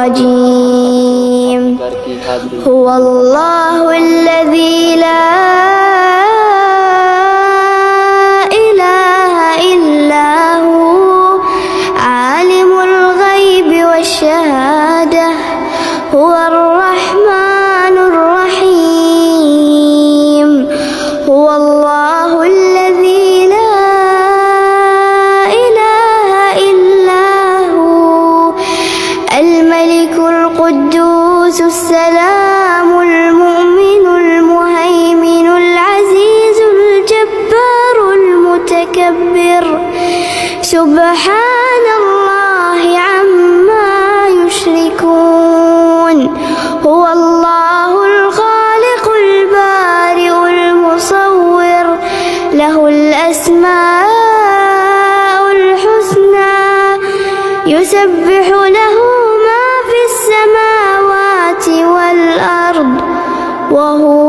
الرجيم هو الله الذي لا إله إلا هو عالم الغيب والشهادة هو الرحمن الرحيم هو الله الذي لا إله إلا هو الملك القدوس السلام المؤمن المهيمن العزيز الجبار المتكبر سبحان الله عما يشركون هو الله الخالق البارئ المصور له الأسماء الحسنى يسبح له ما في السماوات والأرض وهو